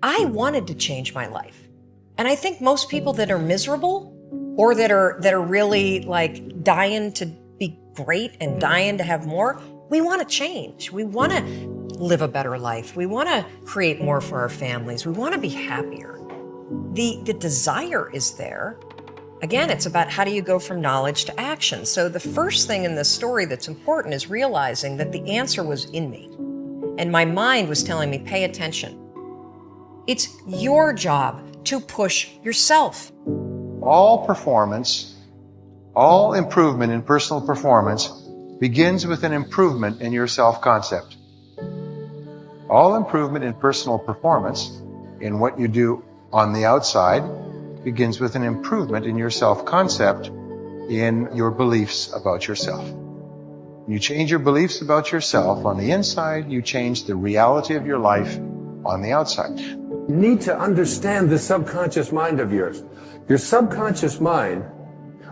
I wanted to change my life. And I think most people that are miserable or that are really like dying to be great and dying to have more, we want to change. We want to live a better life. We want to create more for our families. We want to be happier. The desire is there. Again, it's about how do you go from knowledge to action. So the first thing in this story that's important is realizing that the answer was in me. And my mind was telling me, pay attention. It's your job to push yourself. All performance, all improvement in personal performance begins with an improvement in your self-concept. All improvement in personal performance, in what you do on the outside, begins with an improvement in your self-concept, in your beliefs about yourself. When you change your beliefs about yourself on the inside, you change the reality of your life on the outside. You need to understand the subconscious mind of yours. Your subconscious mind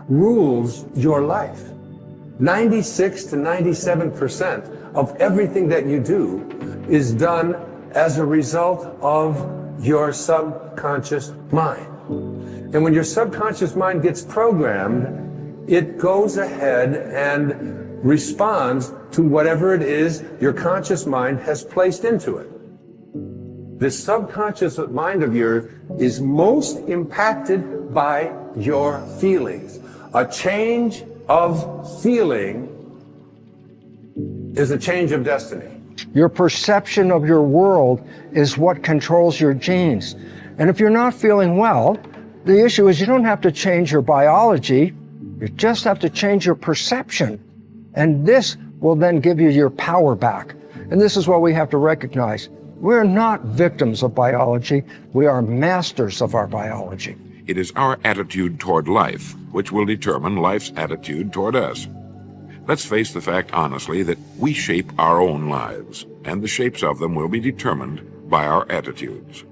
rules your life. 96 to 97% of everything that you do is done as a result of your subconscious mind. And when your subconscious mind gets programmed, it goes ahead and responds to whatever it is your conscious mind has placed into it. The subconscious mind of yours is most impacted by your feelings. A change of feeling is a change of destiny. Your perception of your world is what controls your genes. And if you're not feeling well, the issue is you don't have to change your biology, you just have to change your perception. And this will then give you your power back. And this is what we have to recognize. We're not victims of biology, we are masters of our biology. It is our attitude toward life which will determine life's attitude toward us. Let's face the fact honestly that we shape our own lives, and the shapes of them will be determined by our attitudes.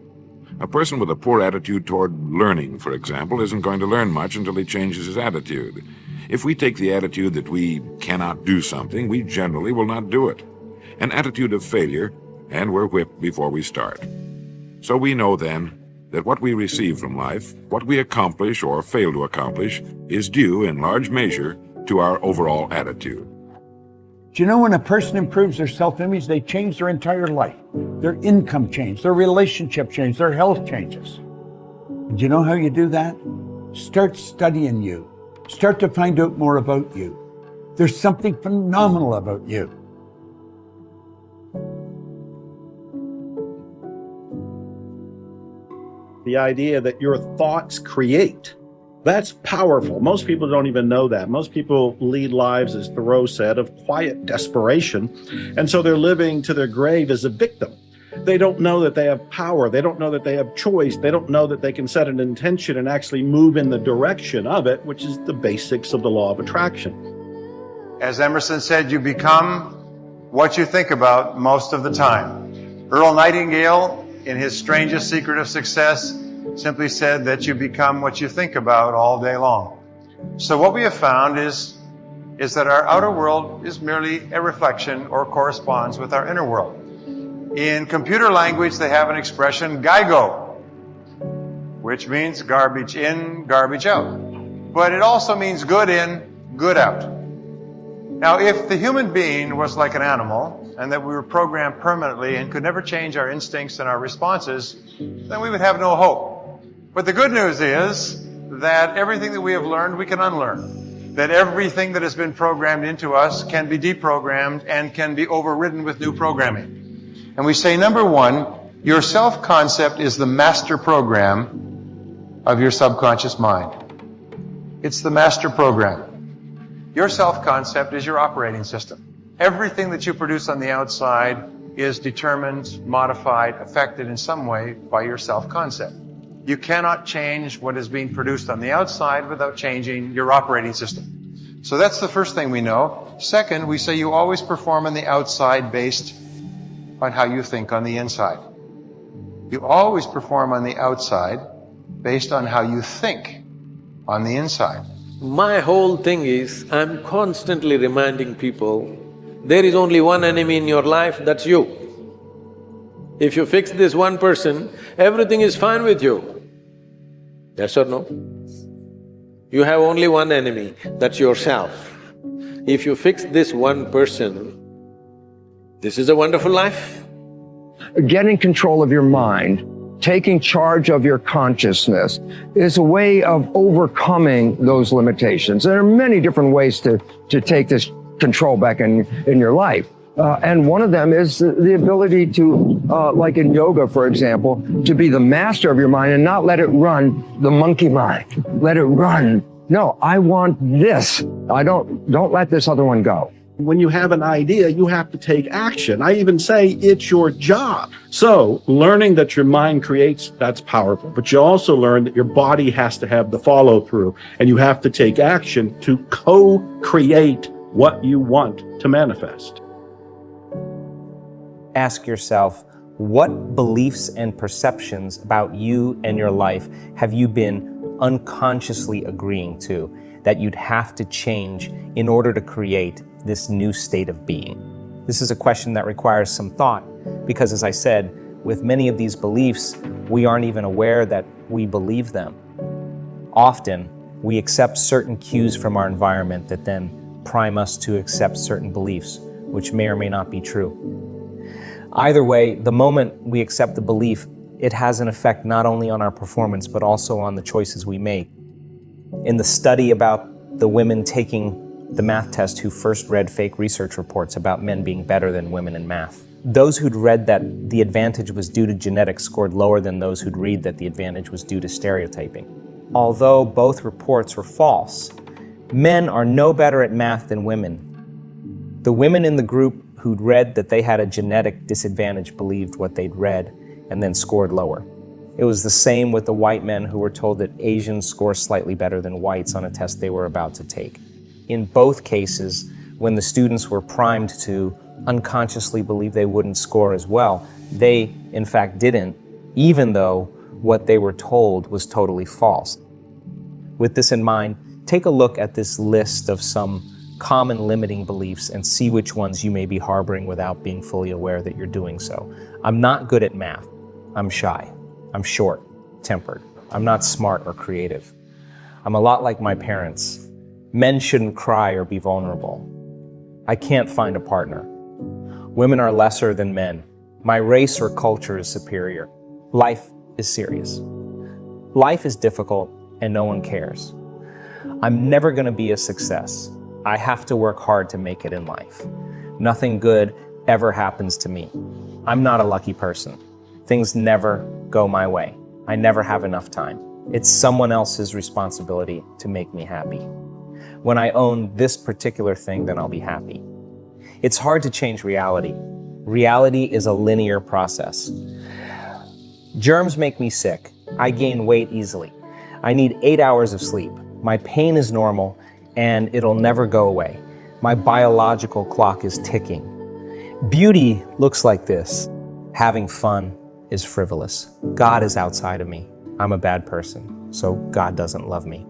A person with a poor attitude toward learning, for example, isn't going to learn much until he changes his attitude. If we take the attitude that we cannot do something, we generally will not do it. An attitude of failure, and we're whipped before we start. So we know then that what we receive from life, what we accomplish or fail to accomplish, is due in large measure to our overall attitude. Do you know when a person improves their self-image, they change their entire life? Their income changes, their relationship changes, their health changes. Do you know how you do that? Start studying you. Start to find out more about you. There's something phenomenal about you. The idea that your thoughts create, that's powerful. Most people don't even know that. Most people lead lives, as Thoreau said, of quiet desperation. And so they're living to their grave as a victim. They don't know that they have power. They don't know that they have choice. They don't know that they can set an intention and actually move in the direction of it, which is the basics of the law of attraction. As Emerson said, you become what you think about most of the time. Earl Nightingale, in his Strangest Secret of Success, simply said that you become what you think about all day long. So what we have found is that our outer world is merely a reflection or corresponds with our inner world. In computer language, they have an expression, GIGO, which means garbage in, garbage out. But it also means good in, good out. Now, if the human being was like an animal, and that we were programmed permanently and could never change our instincts and our responses, then we would have no hope. But the good news is that everything that we have learned, we can unlearn. That everything that has been programmed into us can be deprogrammed and can be overridden with new programming. And we say, number one, your self-concept is the master program of your subconscious mind. It's the master program. Your self-concept is your operating system. Everything that you produce on the outside is determined, modified, affected in some way by your self-concept. You cannot change what is being produced on the outside without changing your operating system. So that's the first thing we know. Second, we say you always perform on the outside based on how you think on the inside. You always perform on the outside based on how you think on the inside. My whole thing is, I'm constantly reminding people, there is only one enemy in your life, that's you. If you fix this one person, everything is fine with you. Yes or no? You have only one enemy, that's yourself. If you fix this one person, this is a wonderful life. Getting control of your mind, taking charge of your consciousness is a way of overcoming those limitations. There are many different ways to take this control back in your life. And one of them is the ability to, like in yoga, for example, to be the master of your mind and not let it run the monkey mind. Let it run. No, I want this. Don't let this other one go. When you have an idea, you have to take action. I even say it's your job. So learning that your mind creates, that's powerful. But you also learn that your body has to have the follow through, and you have to take action to co-create what you want to manifest. Ask yourself, what beliefs and perceptions about you and your life have you been unconsciously agreeing to that you'd have to change in order to create this new state of being? This is a question that requires some thought because, as I said, with many of these beliefs, we aren't even aware that we believe them. Often, we accept certain cues from our environment that then prime us to accept certain beliefs, which may or may not be true. Either way, the moment we accept the belief, it has an effect not only on our performance, but also on the choices we make. In the study about the women taking the math test who first read fake research reports about men being better than women in math, those who'd read that the advantage was due to genetics scored lower than those who'd read that the advantage was due to stereotyping. Although both reports were false, men are no better at math than women. The women in the group who'd read that they had a genetic disadvantage believed what they'd read and then scored lower. It was the same with the white men who were told that Asians score slightly better than whites on a test they were about to take. In both cases, when the students were primed to unconsciously believe they wouldn't score as well, they in fact didn't, even though what they were told was totally false. With this in mind, take a look at this list of some common limiting beliefs and see which ones you may be harboring without being fully aware that you're doing so. I'm not good at math. I'm shy. I'm short-tempered. I'm not smart or creative. I'm a lot like my parents. Men shouldn't cry or be vulnerable. I can't find a partner. Women are lesser than men. My race or culture is superior. Life is serious. Life is difficult and no one cares. I'm never going to be a success. I have to work hard to make it in life. Nothing good ever happens to me. I'm not a lucky person. Things never go my way. I never have enough time. It's someone else's responsibility to make me happy. When I own this particular thing, then I'll be happy. It's hard to change reality. Reality is a linear process. Germs make me sick. I gain weight easily. I need 8 hours of sleep. My pain is normal, and it'll never go away. My biological clock is ticking. Beauty looks like this. Having fun is frivolous. God is outside of me. I'm a bad person, so God doesn't love me.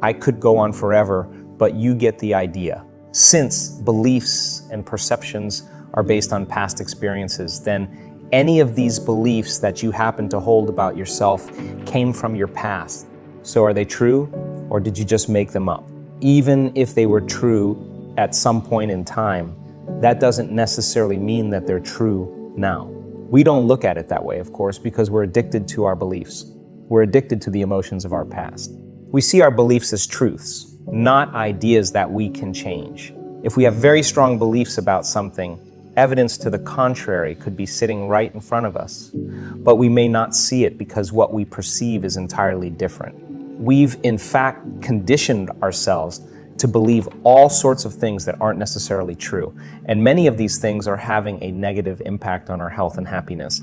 I could go on forever, but you get the idea. Since beliefs and perceptions are based on past experiences, then any of these beliefs that you happen to hold about yourself came from your past. So are they true, or did you just make them up? Even if they were true at some point in time, that doesn't necessarily mean that they're true now. We don't look at it that way, of course, because we're addicted to our beliefs. We're addicted to the emotions of our past. We see our beliefs as truths, not ideas that we can change. If we have very strong beliefs about something, evidence to the contrary could be sitting right in front of us, but we may not see it because what we perceive is entirely different. We've in fact conditioned ourselves to believe all sorts of things that aren't necessarily true, and many of these things are having a negative impact on our health and happiness.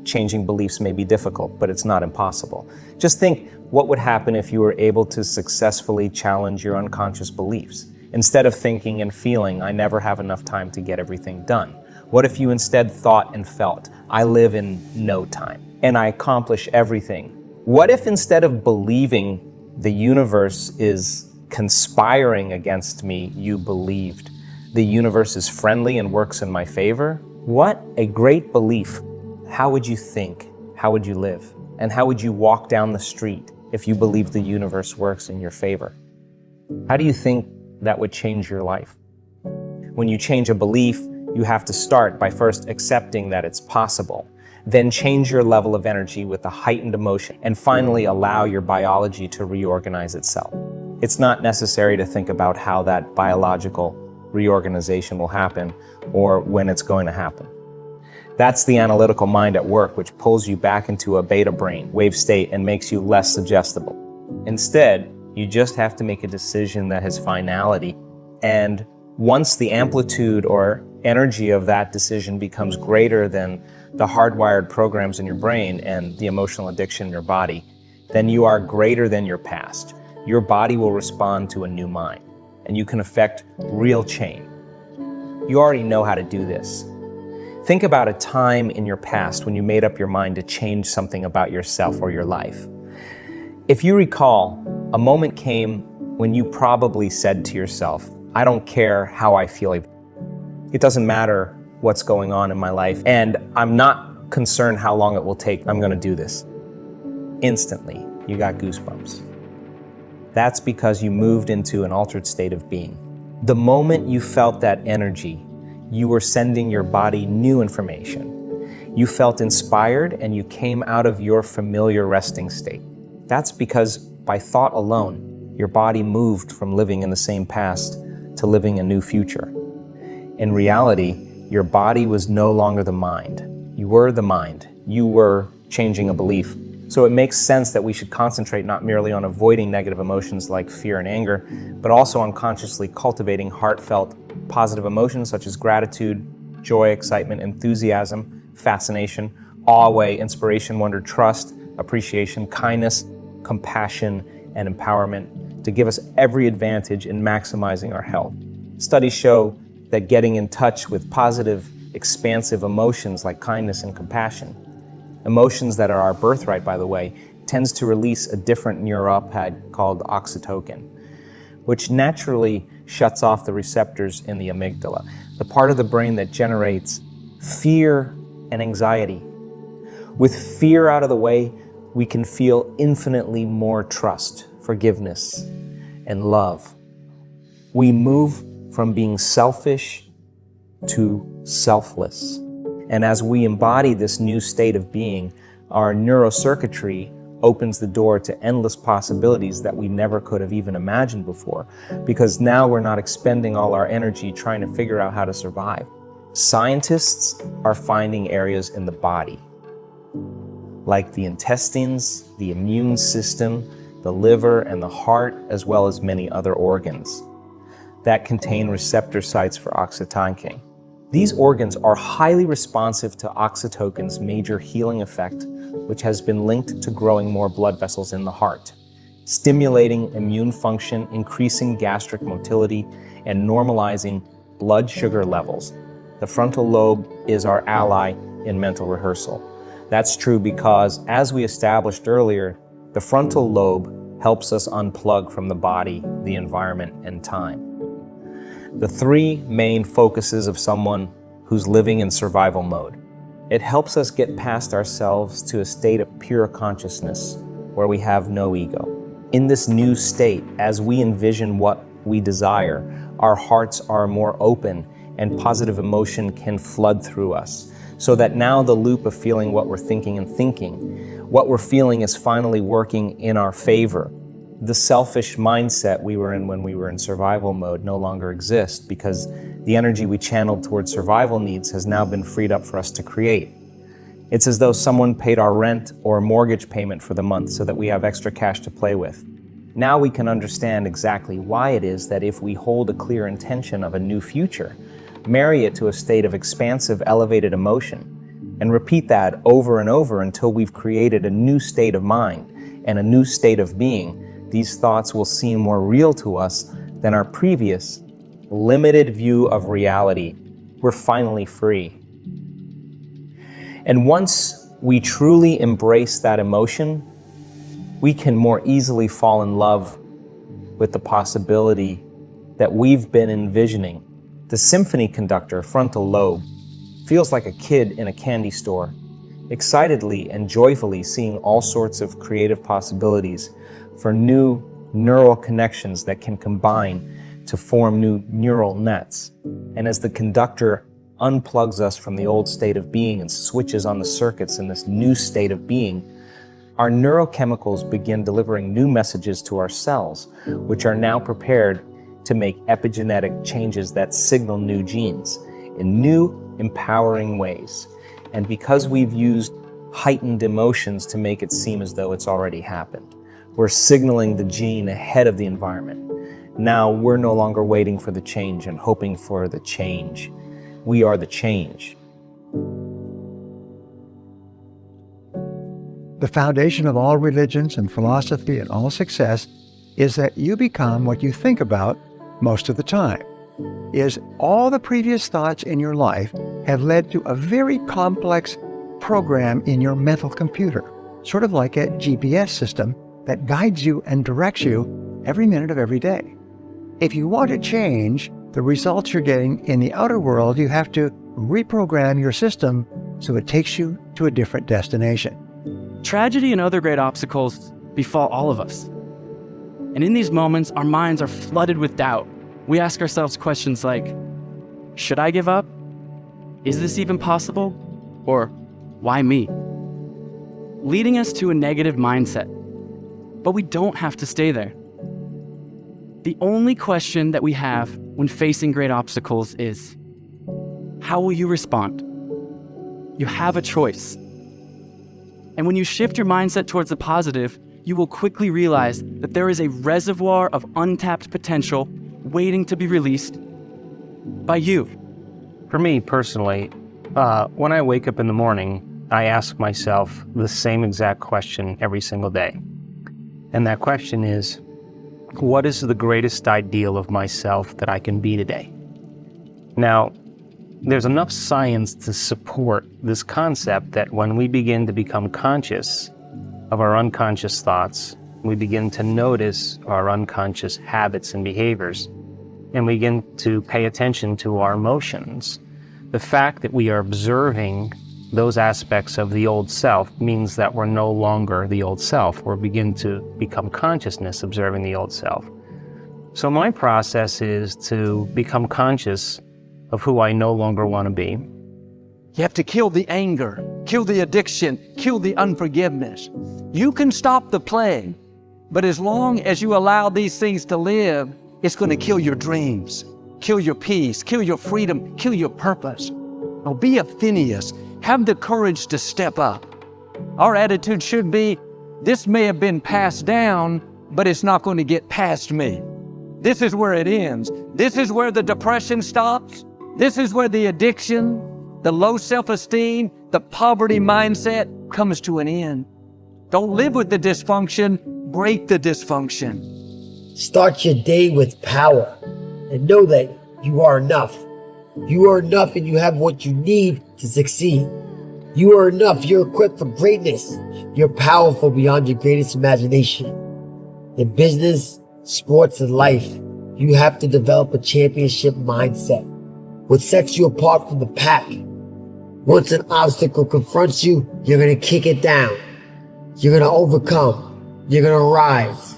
Changing beliefs may be difficult, but it's not impossible. Just think what would happen if you were able to successfully challenge your unconscious beliefs. Instead of thinking and feeling, I never have enough time to get everything done. What if you instead thought and felt, I live in no time, and I accomplish everything? What if instead of believing the universe is conspiring against me, you believed the universe is friendly and works in my favor? What a great belief. How would you think? How would you live? And how would you walk down the street if you believed the universe works in your favor? How do you think that would change your life? When you change a belief, you have to start by first accepting that it's possible, then change your level of energy with a heightened emotion, and finally allow your biology to reorganize itself. It's not necessary to think about how that biological reorganization will happen or when it's going to happen. That's the analytical mind at work, which pulls you back into a beta brain wave state and makes you less suggestible. Instead, you just have to make a decision that has finality, and once the amplitude or energy of that decision becomes greater than the hardwired programs in your brain and the emotional addiction in your body, then you are greater than your past. Your body will respond to a new mind, and you can affect real change. You already know how to do this. Think about a time in your past when you made up your mind to change something about yourself or your life. If you recall, a moment came when you probably said to yourself, I don't care how I feel. It doesn't matter what's going on in my life, and I'm not concerned how long it will take. I'm going to do this. Instantly, you got goosebumps. That's because you moved into an altered state of being. The moment you felt that energy, you were sending your body new information. You felt inspired and you came out of your familiar resting state. That's because by thought alone, your body moved from living in the same past to living a new future. In reality, your body was no longer the mind. You were the mind. You were changing a belief. So it makes sense that we should concentrate not merely on avoiding negative emotions like fear and anger, but also on consciously cultivating heartfelt, positive emotions such as gratitude, joy, excitement, enthusiasm, fascination, awe, inspiration, wonder, trust, appreciation, kindness, compassion, and empowerment to give us every advantage in maximizing our health. Studies show that getting in touch with positive, expansive emotions like kindness and compassion, emotions that are our birthright, by the way, tends to release a different neuropeptide called oxytocin, which naturally shuts off the receptors in the amygdala, the part of the brain that generates fear and anxiety. With fear out of the way, we can feel infinitely more trust, forgiveness, and love. We move from being selfish to selfless. And as we embody this new state of being, our neurocircuitry opens the door to endless possibilities that we never could have even imagined before, because now we're not expending all our energy trying to figure out how to survive. Scientists are finding areas in the body, like the intestines, the immune system, the liver, and the heart, as well as many other organs that contain receptor sites for oxytocin. These organs are highly responsive to oxytocin's major healing effect, which has been linked to growing more blood vessels in the heart, stimulating immune function, increasing gastric motility, and normalizing blood sugar levels. The frontal lobe is our ally in mental rehearsal. That's true because, as we established earlier, the frontal lobe helps us unplug from the body, the environment, and time. The three main focuses of someone who's living in survival mode. It helps us get past ourselves to a state of pure consciousness where we have no ego. In this new state, as we envision what we desire, our hearts are more open and positive emotion can flood through us, so that now the loop of feeling what we're thinking and thinking, what we're feeling is finally working in our favor. The selfish mindset we were in when we were in survival mode no longer exists because the energy we channeled towards survival needs has now been freed up for us to create. It's as though someone paid our rent or mortgage payment for the month so that we have extra cash to play with. Now we can understand exactly why it is that if we hold a clear intention of a new future, marry it to a state of expansive, elevated emotion, and repeat that over and over until we've created a new state of mind and a new state of being, these thoughts will seem more real to us than our previous limited view of reality. We're finally free. And once we truly embrace that emotion, we can more easily fall in love with the possibility that we've been envisioning. The symphony conductor, frontal lobe, feels like a kid in a candy store, excitedly and joyfully seeing all sorts of creative possibilities for new neural connections that can combine to form new neural nets. And as the conductor unplugs us from the old state of being and switches on the circuits in this new state of being, our neurochemicals begin delivering new messages to our cells, which are now prepared to make epigenetic changes that signal new genes in new, empowering ways. And because we've used heightened emotions to make it seem as though it's already happened, we're signaling the gene ahead of the environment. Now we're no longer waiting for the change and hoping for the change. We are the change. The foundation of all religions and philosophy and all success is that you become what you think about most of the time. Is all the previous thoughts in your life have led to a very complex program in your mental computer, sort of like a GPS system that guides you and directs you every minute of every day. If you want to change the results you're getting in the outer world, you have to reprogram your system so it takes you to a different destination. Tragedy and other great obstacles befall all of us. And in these moments, our minds are flooded with doubt. We ask ourselves questions like, should I give up? Is this even possible? Or why me? Leading us to a negative mindset. But we don't have to stay there. The only question that we have when facing great obstacles is, how will you respond? You have a choice. And when you shift your mindset towards the positive, you will quickly realize that there is a reservoir of untapped potential waiting to be released by you. For me personally, when I wake up in the morning, I ask myself the same exact question every single day. And that question is, what is the greatest ideal of myself that I can be today? Now, there's enough science to support this concept that when we begin to become conscious of our unconscious thoughts, we begin to notice our unconscious habits and behaviors, and we begin to pay attention to our emotions. The fact that we are observing those aspects of the old self means that we're no longer the old self. We're begin to become consciousness observing the old self. So my process is to become conscious of who I no longer want to be. You have to kill the anger, kill the addiction, kill the unforgiveness. You can stop the plague, but as long as you allow these things to live, it's going to kill your dreams, kill your peace, kill your freedom, kill your purpose. Now be a Phineas. Have the courage to step up. Our attitude should be, this may have been passed down, but it's not going to get past me. This is where it ends. This is where the depression stops. This is where the addiction, the low self-esteem, the poverty mindset comes to an end. Don't live with the dysfunction, break the dysfunction. Start your day with power and know that you are enough. You are enough and you have what you need to succeed. You are enough. You're equipped for greatness. You're powerful beyond your greatest imagination. In business, sports, and life, you have to develop a championship mindset. What sets you apart from the pack. Once an obstacle confronts you, you're going to kick it down. You're going to overcome. You're going to rise.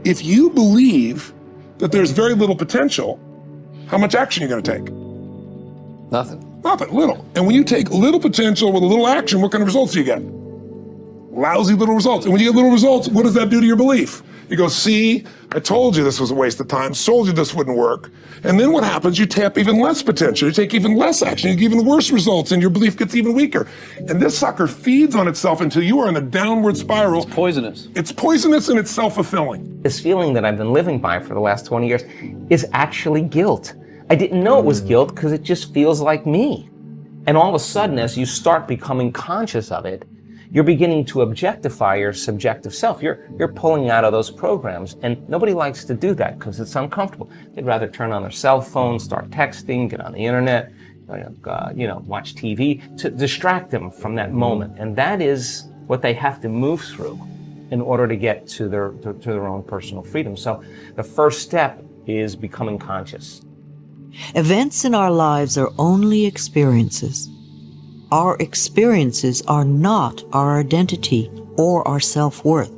If you believe that there's very little potential, how much action are you going to take? Nothing. Nothing, little. And when you take little potential with a little action, what kind of results do you get? Lousy little results. And when you get little results, what does that do to your belief? You go, see, I told you this was a waste of time, told you this wouldn't work. And then what happens? You tap even less potential, you take even less action, you get even worse results, and your belief gets even weaker. And this sucker feeds on itself until you are in a downward spiral. It's poisonous. It's poisonous and it's self-fulfilling. This feeling that I've been living by for the last 20 years is actually guilt. I didn't know it was guilt because it just feels like me. And all of a sudden, as you start becoming conscious of it, you're beginning to objectify your subjective self. You're pulling out of those programs, and nobody likes to do that because it's uncomfortable. They'd rather turn on their cell phone, start texting, get on the internet, watch TV to distract them from that moment. And that is what they have to move through in order to get to their own personal freedom. So the first step is becoming conscious. Events in our lives are only experiences. Our experiences are not our identity or our self-worth.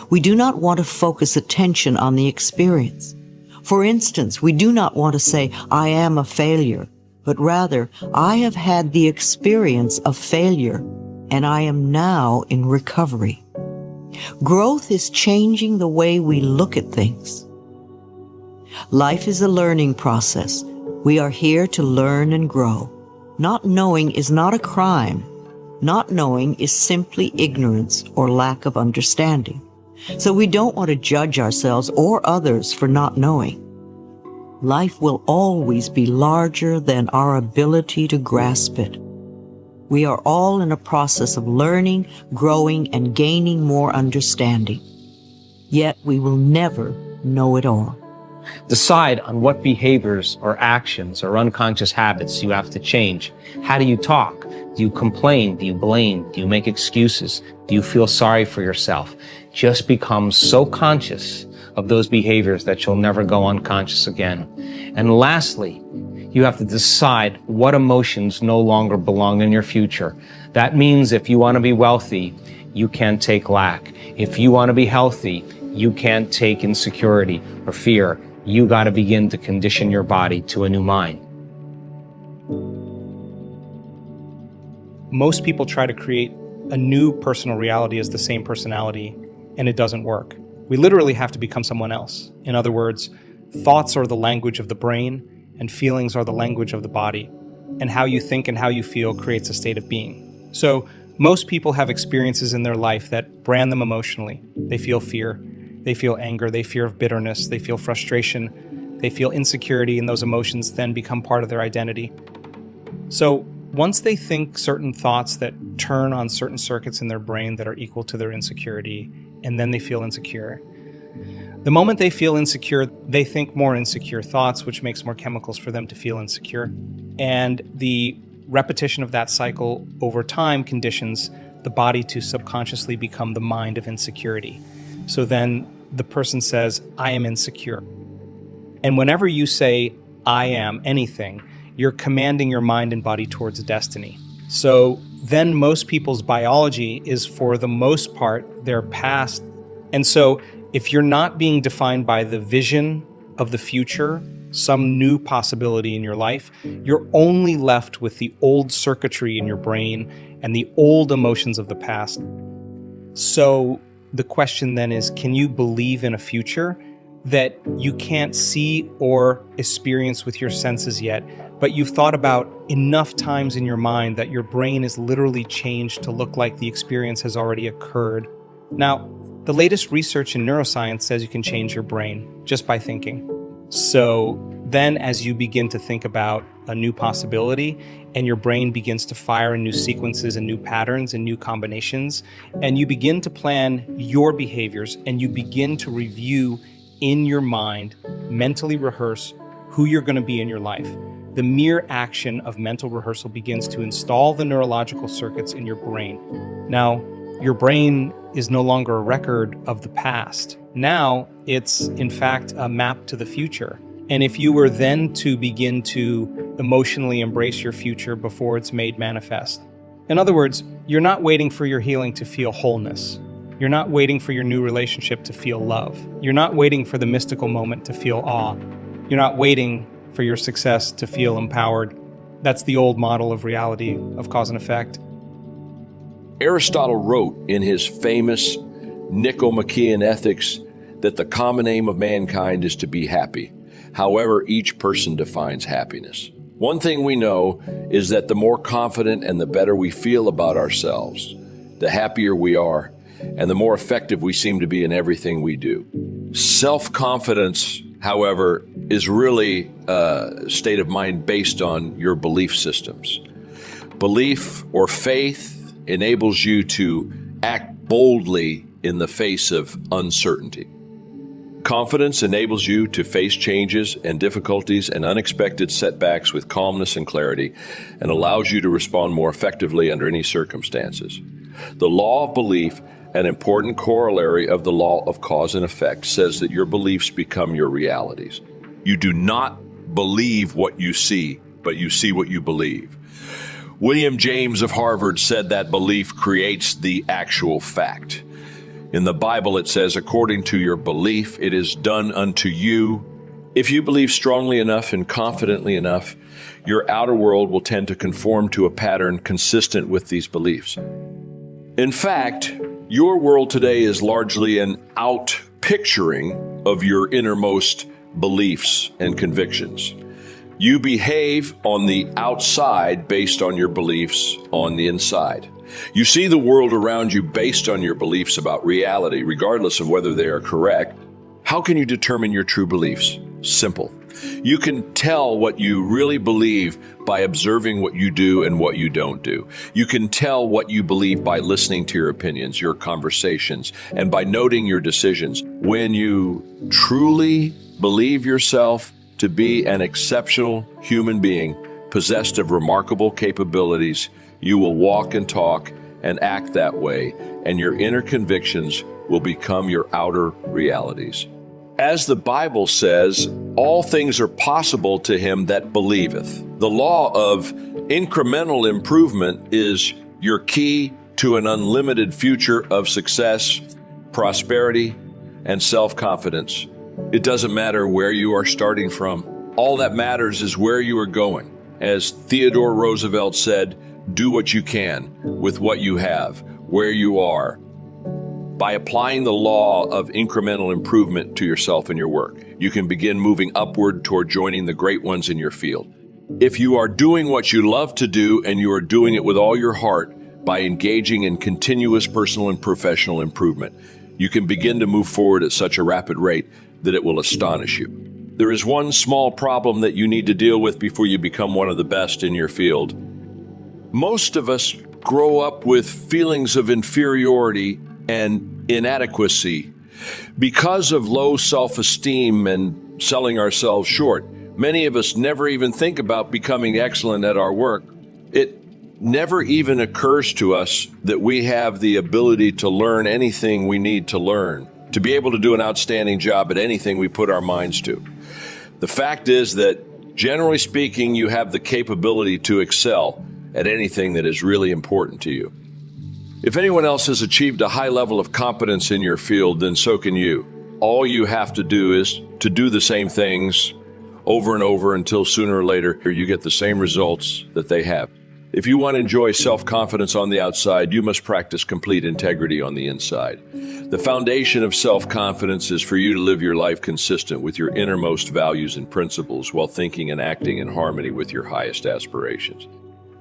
We do not want to focus attention on the experience. For instance, we do not want to say, I am a failure, but rather, I have had the experience of failure, and I am now in recovery. Growth is changing the way we look at things. Life is a learning process. We are here to learn and grow. Not knowing is not a crime. Not knowing is simply ignorance or lack of understanding. So we don't want to judge ourselves or others for not knowing. Life will always be larger than our ability to grasp it. We are all in a process of learning, growing, and gaining more understanding. Yet we will never know it all. Decide on what behaviors or actions or unconscious habits you have to change. How do you talk? Do you complain? Do you blame? Do you make excuses? Do you feel sorry for yourself? Just become so conscious of those behaviors that you'll never go unconscious again. And lastly, you have to decide what emotions no longer belong in your future. That means if you want to be wealthy, you can't take lack. If you want to be healthy, you can't take insecurity or fear. You got to begin to condition your body to a new mind. Most people try to create a new personal reality as the same personality, and it doesn't work. We literally have to become someone else. In other words, thoughts are the language of the brain, and feelings are the language of the body. And how you think and how you feel creates a state of being. So most people have experiences in their life that brand them emotionally. They feel fear, they feel anger, they feel bitterness, they feel frustration, they feel insecurity, and those emotions then become part of their identity. So once they think certain thoughts that turn on certain circuits in their brain that are equal to their insecurity, and then they feel insecure. The moment they feel insecure, they think more insecure thoughts, which makes more chemicals for them to feel insecure. And the repetition of that cycle over time conditions the body to subconsciously become the mind of insecurity. So then the person says, I am insecure. And whenever you say, I am anything, you're commanding your mind and body towards a destiny. So then most people's biology is, for the most part, their past. And so if you're not being defined by the vision of the future, some new possibility in your life, you're only left with the old circuitry in your brain and the old emotions of the past. So the question then is, can you believe in a future that you can't see or experience with your senses yet, but you've thought about enough times in your mind that your brain is literally changed to look like the experience has already occurred? Now, the latest research in neuroscience says you can change your brain just by thinking. So then as you begin to think about a new possibility and your brain begins to fire in new sequences and new patterns and new combinations, and you begin to plan your behaviors and you begin to review in your mind, mentally rehearse who you're going to be in your life. The mere action of mental rehearsal begins to install the neurological circuits in your brain. Now, your brain is no longer a record of the past. Now, it's in fact a map to the future. And if you were then to begin to emotionally embrace your future before it's made manifest. In other words, you're not waiting for your healing to feel wholeness. You're not waiting for your new relationship to feel love. You're not waiting for the mystical moment to feel awe. You're not waiting for your success to feel empowered. That's the old model of reality, of cause and effect. Aristotle wrote in his famous Nicomachean Ethics that the common aim of mankind is to be happy. However, each person defines happiness. One thing we know is that the more confident and the better we feel about ourselves, the happier we are, and the more effective we seem to be in everything we do. Self-confidence, however, is really a state of mind based on your belief systems. Belief or faith enables you to act boldly in the face of uncertainty. Confidence enables you to face changes and difficulties and unexpected setbacks with calmness and clarity, and allows you to respond more effectively under any circumstances. The law of belief, an important corollary of the law of cause and effect, says that your beliefs become your realities. You do not believe what you see, but you see what you believe. William James of Harvard said that belief creates the actual fact. In the Bible, it says, according to your belief, it is done unto you. If you believe strongly enough and confidently enough, your outer world will tend to conform to a pattern consistent with these beliefs. In fact, your world today is largely an out-picturing of your innermost beliefs and convictions. You behave on the outside based on your beliefs on the inside. You see the world around you based on your beliefs about reality, regardless of whether they are correct. How can you determine your true beliefs? Simple. You can tell what you really believe by observing what you do and what you don't do. You can tell what you believe by listening to your opinions, your conversations, and by noting your decisions. When you truly believe yourself to be an exceptional human being, possessed of remarkable capabilities, you will walk and talk and act that way, and your inner convictions will become your outer realities. As the Bible says, all things are possible to him that believeth. The law of incremental improvement is your key to an unlimited future of success, prosperity, and self-confidence. It doesn't matter where you are starting from. All that matters is where you are going. As Theodore Roosevelt said, do what you can with what you have, where you are. By applying the law of incremental improvement to yourself and your work, you can begin moving upward toward joining the great ones in your field. If you are doing what you love to do and you are doing it with all your heart by engaging in continuous personal and professional improvement, you can begin to move forward at such a rapid rate that it will astonish you. There is one small problem that you need to deal with before you become one of the best in your field. Most of us grow up with feelings of inferiority and inadequacy. Because of low self-esteem and selling ourselves short, many of us never even think about becoming excellent at our work. It never even occurs to us that we have the ability to learn anything we need to learn, to be able to do an outstanding job at anything we put our minds to. The fact is that, generally speaking, you have the capability to excel at anything that is really important to you. If anyone else has achieved a high level of competence in your field, then so can you. All you have to do is to do the same things over and over until sooner or later you get the same results that they have. If you want to enjoy self-confidence on the outside, you must practice complete integrity on the inside. The foundation of self-confidence is for you to live your life consistent with your innermost values and principles while thinking and acting in harmony with your highest aspirations.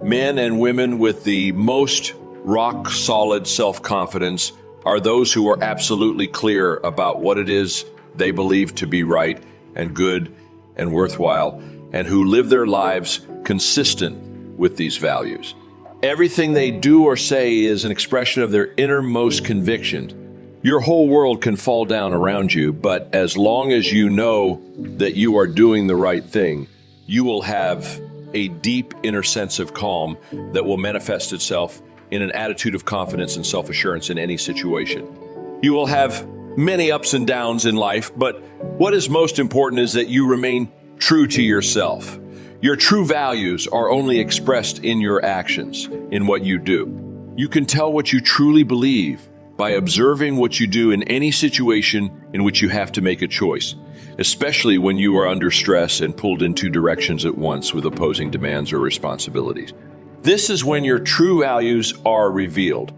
Men and women with the most rock-solid self-confidence are those who are absolutely clear about what it is they believe to be right and good and worthwhile, and who live their lives consistent with these values. Everything they do or say is an expression of their innermost conviction. Your whole world can fall down around you, but as long as you know that you are doing the right thing, you will have a deep inner sense of calm that will manifest itself in an attitude of confidence and self-assurance in any situation. You will have many ups and downs in life, but what is most important is that you remain true to yourself. Your true values are only expressed in your actions, in what you do. You can tell what you truly believe by observing what you do in any situation in which you have to make a choice, especially when you are under stress and pulled in two directions at once with opposing demands or responsibilities. This is when your true values are revealed.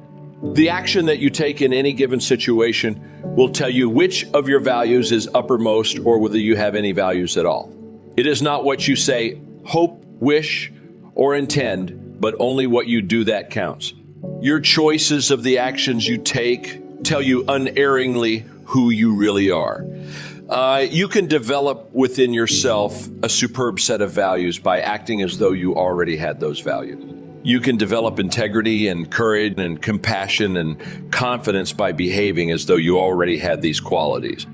The action that you take in any given situation will tell you which of your values is uppermost or whether you have any values at all. It is not what you say, hope, wish, or intend, but only what you do that counts. Your choices of the actions you take tell you unerringly who you really are. You can develop within yourself a superb set of values by acting as though you already had those values. You can develop integrity and courage and compassion and confidence by behaving as though you already had these qualities.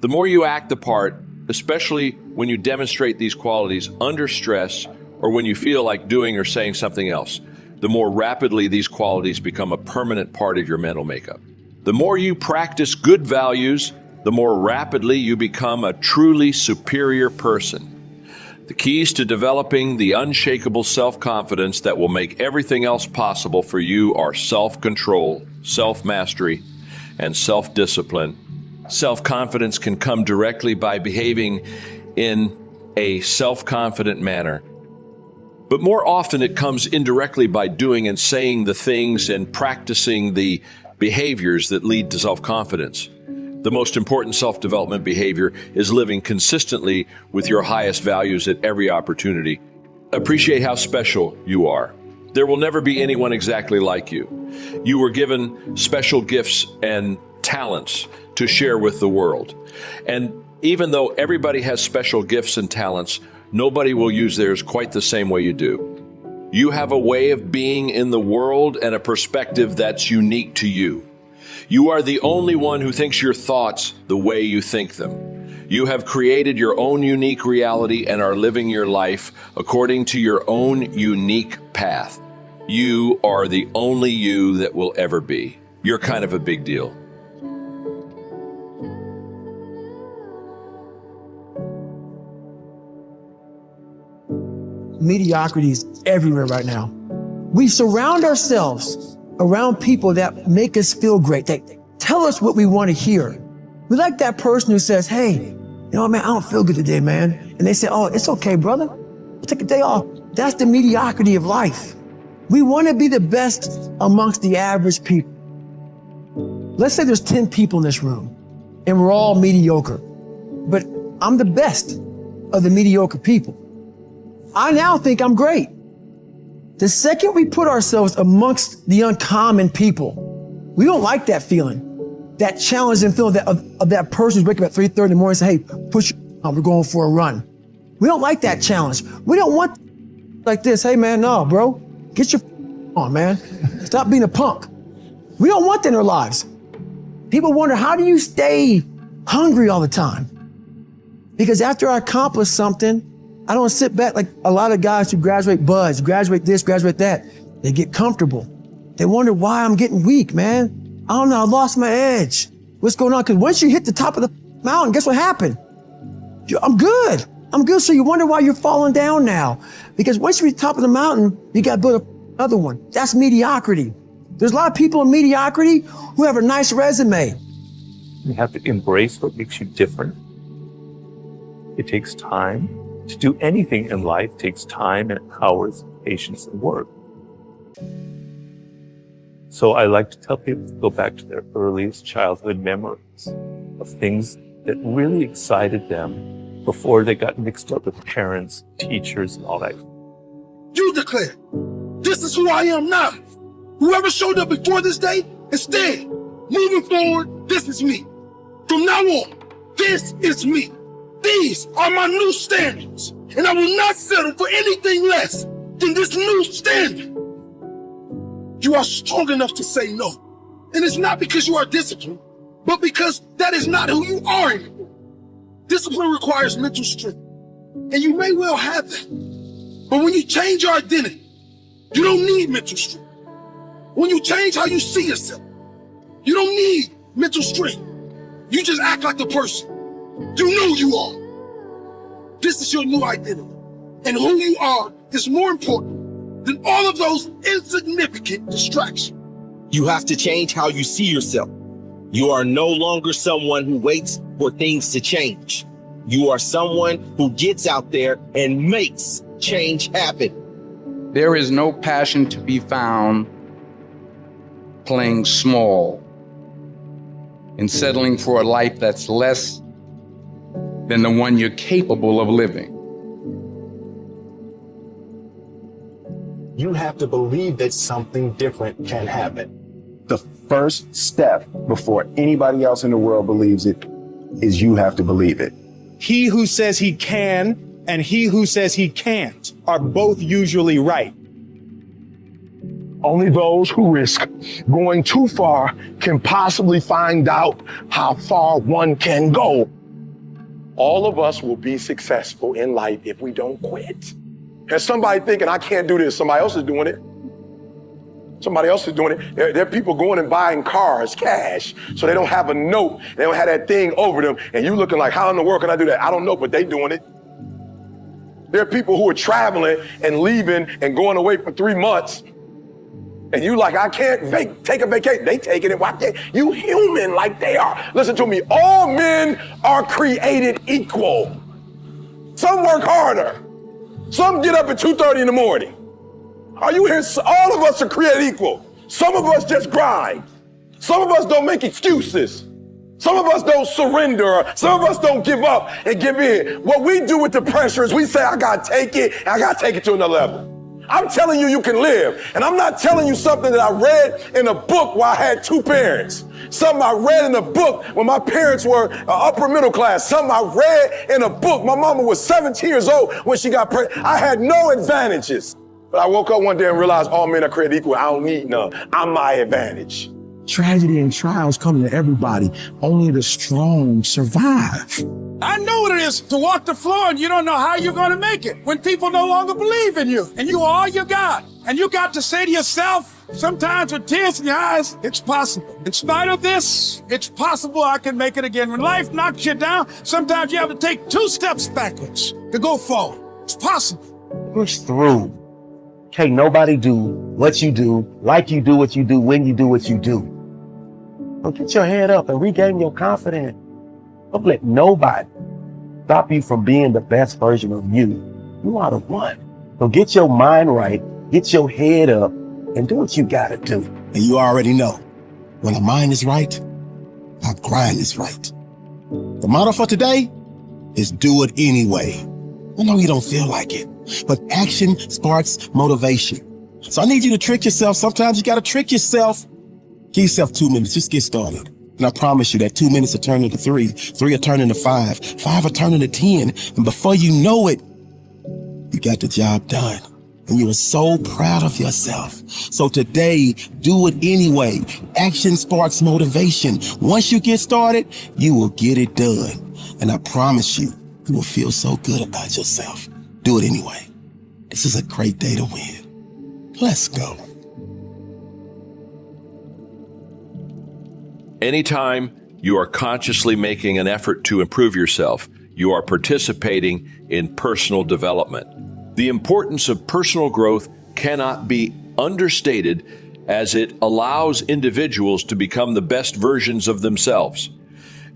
The more you act the part, especially when you demonstrate these qualities under stress or when you feel like doing or saying something else, the more rapidly these qualities become a permanent part of your mental makeup. The more you practice good values, the more rapidly you become a truly superior person. The keys to developing the unshakable self-confidence that will make everything else possible for you are self-control, self-mastery, and self-discipline. Self-confidence can come directly by behaving in a self-confident manner. But more often it comes indirectly by doing and saying the things and practicing the behaviors that lead to self-confidence. The most important self-development behavior is living consistently with your highest values at every opportunity. Appreciate how special you are. There will never be anyone exactly like you. You were given special gifts and talents to share with the world. And even though everybody has special gifts and talents, nobody will use theirs quite the same way you do. You have a way of being in the world and a perspective that's unique to you. You are the only one who thinks your thoughts the way you think them. You have created your own unique reality and are living your life according to your own unique path. You are the only you that will ever be. You're kind of a big deal. Mediocrity is everywhere right now. We surround ourselves around people that make us feel great. They tell us what we want to hear. We like that person who says, hey, you know, man, I don't feel good today, man. And they say, oh, it's okay, brother. Take a day off. That's the mediocrity of life. We want to be the best amongst the average people. Let's say there's 10 people in this room and we're all mediocre, but I'm the best of the mediocre people. I now think I'm great. The second we put ourselves amongst the uncommon people, we don't like that feeling, that challenging feeling of that person who's waking up at 3:30 in the morning and say, hey, push on, we're going for a run. We don't like that challenge. We don't want like this. Hey man, no, bro, get your on, man. Stop being a punk. We don't want that in our lives. People wonder, how do you stay hungry all the time? Because after I accomplish something, I don't sit back like a lot of guys who graduate buds, graduate this, graduate that. They get comfortable. They wonder why I'm getting weak, man. I don't know, I lost my edge. What's going on? Because once you hit the top of the mountain, guess what happened? I'm good. I'm good. So you wonder why you're falling down now. Because once you reach the top of the mountain, you got to build another one. That's mediocrity. There's a lot of people in mediocrity who have a nice resume. You have to embrace what makes you different. It takes time. To do anything in life takes time and hours, patience, and work. So I like to tell people to go back to their earliest childhood memories of things that really excited them before they got mixed up with parents, teachers, and all that. You declare, this is who I am now. Whoever showed up before this day, instead, moving forward, this is me. From now on, this is me. These are my new standards, and I will not settle for anything less than this new standard. You are strong enough to say no. And it's not because you are disciplined, but because that is not who you are anymore. Discipline requires mental strength, and you may well have that. But when you change your identity, you don't need mental strength. When you change how you see yourself, you don't need mental strength. You just act like the person you know you are. This is your new identity. And who you are is more important than all of those insignificant distractions. You have to change how you see yourself. You are no longer someone who waits for things to change. You are someone who gets out there and makes change happen. There is no passion to be found playing small and settling for a life that's less than the one you're capable of living. You have to believe that something different can happen. The first step before anybody else in the world believes it is you have to believe it. He who says he can and he who says he can't are both usually right. Only those who risk going too far can possibly find out how far one can go. All of us will be successful in life if we don't quit. There's somebody thinking, I can't do this. Somebody else is doing it. Somebody else is doing it. There are people going and buying cars, cash, so they don't have a note. They don't have that thing over them. And you looking like, how in the world can I do that? I don't know, but they doing it. There are people who are traveling and leaving and going away for 3 months. And you like, I can't take a vacation. They taking it. Why can't you? Human like they are. Listen to me. All men are created equal. Some work harder. Some get up at 2:30 in the morning. Are you here? All of us are created equal. Some of us just grind. Some of us don't make excuses. Some of us don't surrender. Some of us don't give up and give in. What we do with the pressure is we say, I gotta take it, and I gotta take it to another level. I'm telling you, you can live. And I'm not telling you something that I read in a book while I had 2 parents. Something I read in a book when my parents were upper middle class. Something I read in a book. My mama was 17 years old when she got pregnant. I had no advantages. But I woke up one day and realized all men are created equal. I don't need none. I'm my advantage. Tragedy and trials come to everybody. Only the strong survive. I know what it is to walk the floor and you don't know how you're going to make it when people no longer believe in you and you are all you got. And you got to say to yourself, sometimes with tears in your eyes, it's possible. In spite of this, it's possible I can make it again. When life knocks you down, sometimes you have to take 2 steps backwards to go forward. It's possible. Push through. Can't nobody do what you do, like you do what you do, when you do what you do. So get your head up and regain your confidence. Don't let nobody stop you from being the best version of you. You are the one. So get your mind right, get your head up, and do what you gotta do. And you already know, when the mind is right, our grind is right. The motto for today is do it anyway. I know you don't feel like it, but action sparks motivation. So I need you to trick yourself. Sometimes you gotta trick yourself. Give yourself 2 minutes, just get started. And I promise you that 2 minutes will turn into 3, 3 will turn into 5, 5 will turn into 10. And before you know it, you got the job done. And you are so proud of yourself. So today, do it anyway. Action sparks motivation. Once you get started, you will get it done. And I promise you, you will feel so good about yourself. Do it anyway. This is a great day to win. Let's go. Anytime you are consciously making an effort to improve yourself, you are participating in personal development. The importance of personal growth cannot be understated, as it allows individuals to become the best versions of themselves,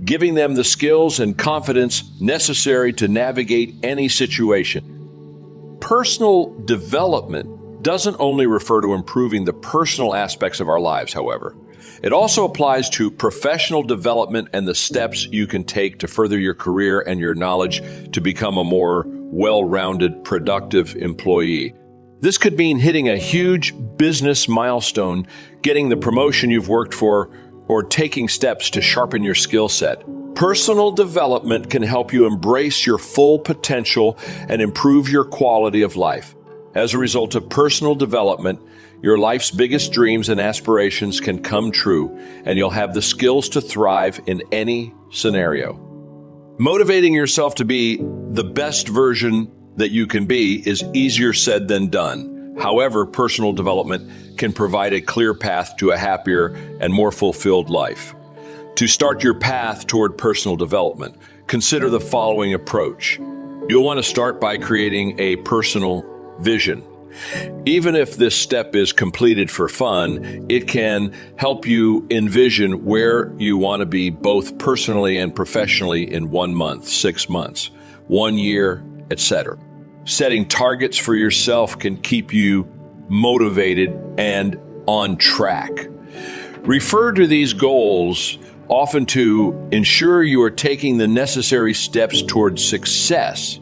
giving them the skills and confidence necessary to navigate any situation. Personal development doesn't only refer to improving the personal aspects of our lives, however. It also applies to professional development and the steps you can take to further your career and your knowledge to become a more well-rounded, productive employee. This could mean hitting a huge business milestone, getting the promotion you've worked for, or taking steps to sharpen your skill set. Personal development can help you embrace your full potential and improve your quality of life. As a result of personal development, your life's biggest dreams and aspirations can come true, and you'll have the skills to thrive in any scenario. Motivating yourself to be the best version that you can be is easier said than done. However, personal development can provide a clear path to a happier and more fulfilled life. To start your path toward personal development, consider the following approach. You'll want to start by creating a personal vision. Even if this step is completed for fun, it can help you envision where you want to be both personally and professionally in 1 month, 6 months, 1 year, etc. Setting targets for yourself can keep you motivated and on track. Refer to these goals often to ensure you are taking the necessary steps towards success.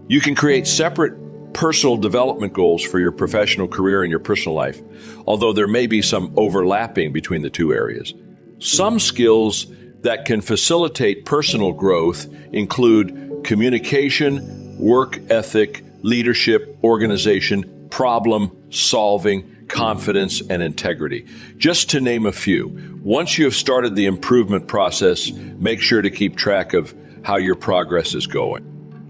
You can create separate personal development goals for your professional career and your personal life, although there may be some overlapping between the two areas. Some skills that can facilitate personal growth include communication, work ethic, leadership, organization, problem solving, confidence, and integrity, just to name a few. Once you have started the improvement process, make sure to keep track of how your progress is going.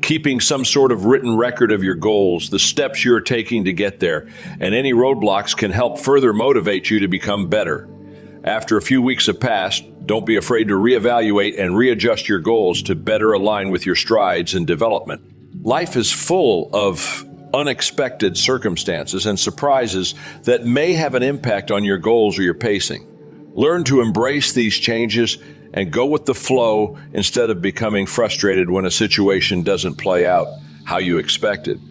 Keeping some sort of written record of your goals, the steps you're taking to get there, and any roadblocks can help further motivate you to become better. After a few weeks have passed, don't be afraid to reevaluate and readjust your goals to better align with your strides and development. Life is full of unexpected circumstances and surprises that may have an impact on your goals or your pacing. Learn to embrace these changes and go with the flow instead of becoming frustrated when a situation doesn't play out how you expected.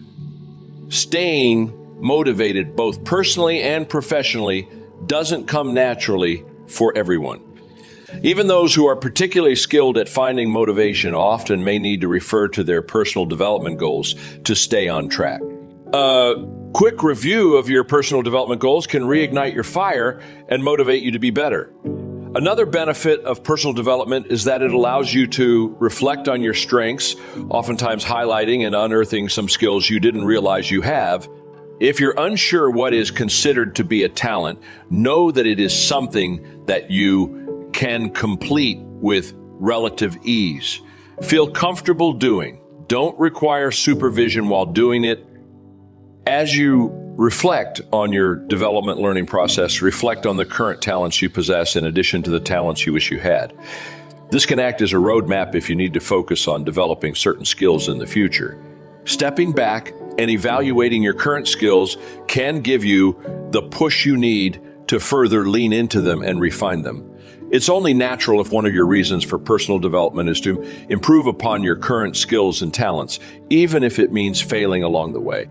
Staying motivated both personally and professionally doesn't come naturally for everyone. Even those who are particularly skilled at finding motivation often may need to refer to their personal development goals to stay on track. A quick review of your personal development goals can reignite your fire and motivate you to be better. Another benefit of personal development is that it allows you to reflect on your strengths, oftentimes highlighting and unearthing some skills you didn't realize you have. If you're unsure what is considered to be a talent, know that it is something that you can complete with relative ease. Feel comfortable doing. Don't require supervision while doing it. As you reflect on your development learning process, reflect on the current talents you possess in addition to the talents you wish you had. This can act as a roadmap if you need to focus on developing certain skills in the future. Stepping back and evaluating your current skills can give you the push you need to further lean into them and refine them. It's only natural if one of your reasons for personal development is to improve upon your current skills and talents, even if it means failing along the way.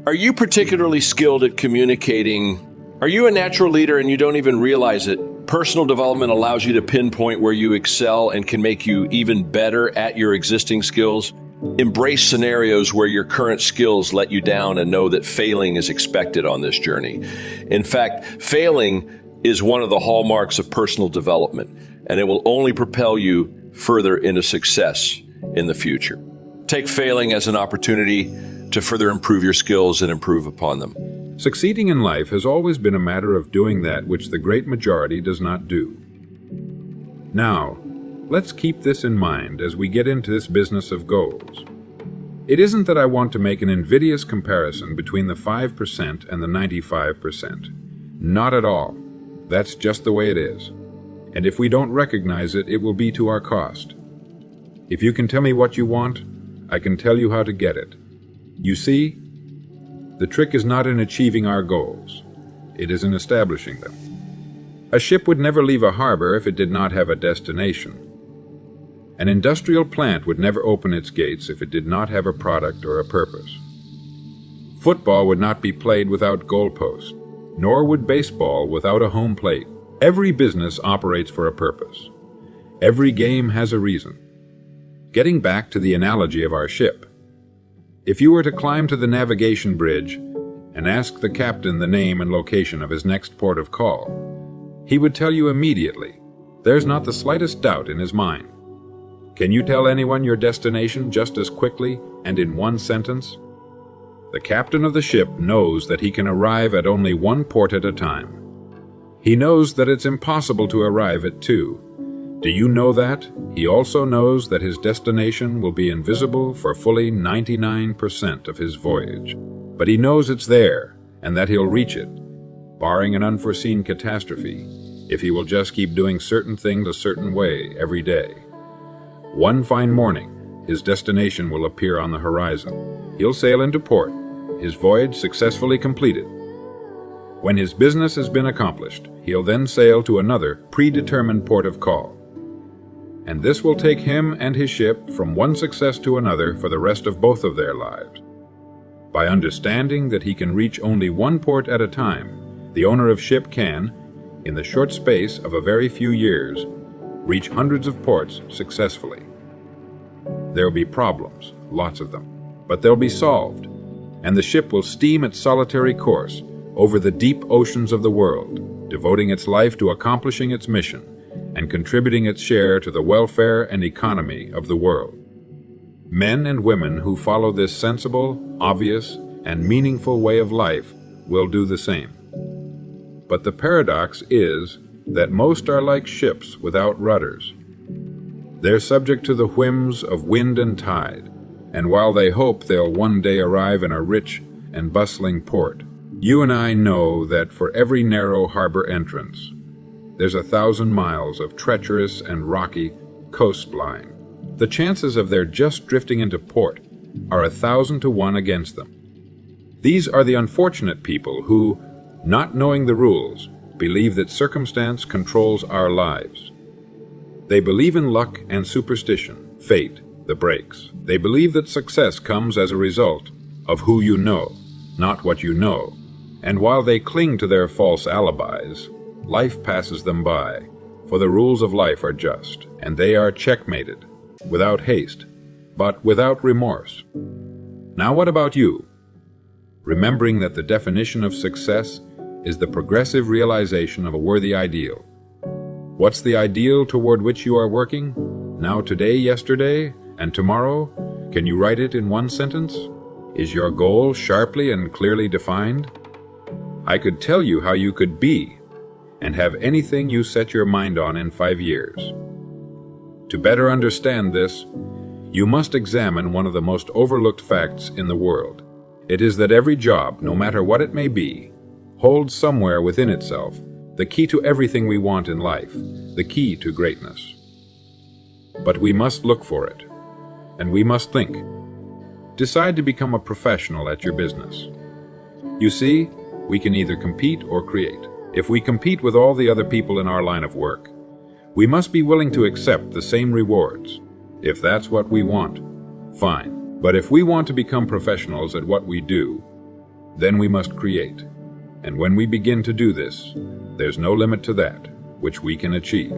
Are you particularly skilled at communicating? Are you a natural leader and you don't even realize it? Personal development allows you to pinpoint where you excel and can make you even better at your existing skills. Embrace scenarios where your current skills let you down and know that failing is expected on this journey. In fact, failing is one of the hallmarks of personal development, and it will only propel you further into success in the future. Take failing as an opportunity to further improve your skills and improve upon them. Succeeding in life has always been a matter of doing that which the great majority does not do. Now, let's keep this in mind as we get into this business of goals. It isn't that I want to make an invidious comparison between the 5% and the 95%. Not at all. That's just the way it is. And if we don't recognize it, it will be to our cost. If you can tell me what you want, I can tell you how to get it. You see, the trick is not in achieving our goals. It is in establishing them. A ship would never leave a harbor if it did not have a destination. An industrial plant would never open its gates if it did not have a product or a purpose. Football would not be played without goalposts, nor would baseball without a home plate. Every business operates for a purpose. Every game has a reason. Getting back to the analogy of our ship, if you were to climb to the navigation bridge and ask the captain the name and location of his next port of call, he would tell you immediately. There's not the slightest doubt in his mind. Can you tell anyone your destination just as quickly and in one sentence? The captain of the ship knows that he can arrive at only one port at a time. He knows that it's impossible to arrive at two. Do you know that? He also knows that his destination will be invisible for fully 99% of his voyage. But he knows it's there and that he'll reach it, barring an unforeseen catastrophe, if he will just keep doing certain things a certain way every day. One fine morning, his destination will appear on the horizon. He'll sail into port, his voyage successfully completed. When his business has been accomplished, he'll then sail to another predetermined port of call. And this will take him and his ship from one success to another for the rest of both of their lives. By understanding that he can reach only one port at a time, the owner of ship can, in the short space of a very few years, reach hundreds of ports successfully. There'll be problems, lots of them, but they'll be solved, and the ship will steam its solitary course over the deep oceans of the world, devoting its life to accomplishing its mission and contributing its share to the welfare and economy of the world. Men and women who follow this sensible, obvious, and meaningful way of life will do the same. But the paradox is that most are like ships without rudders. They're subject to the whims of wind and tide, and while they hope they'll one day arrive in a rich and bustling port, you and I know that for every narrow harbor entrance, there's 1,000 miles of treacherous and rocky coastline. The chances of their just drifting into port are 1,000 to 1 against them. These are the unfortunate people who, not knowing the rules, believe that circumstance controls our lives. They believe in luck and superstition, fate, the breaks. They believe that success comes as a result of who you know, not what you know. And while they cling to their false alibis, life passes them by, for the rules of life are just, and they are checkmated, without haste, but without remorse. Now what about you? Remembering that the definition of success is the progressive realization of a worthy ideal. What's the ideal toward which you are working? Now, today, yesterday, and tomorrow? Can you write it in one sentence? Is your goal sharply and clearly defined? I could tell you how you could be and have anything you set your mind on in 5 years. To better understand this, you must examine one of the most overlooked facts in the world. It is that every job, no matter what it may be, holds somewhere within itself the key to everything we want in life, the key to greatness. But we must look for it, and we must think. Decide to become a professional at your business. You see, we can either compete or create. If we compete with all the other people in our line of work, we must be willing to accept the same rewards. If that's what we want, fine. But if we want to become professionals at what we do, then we must create. And when we begin to do this, there's no limit to that which we can achieve.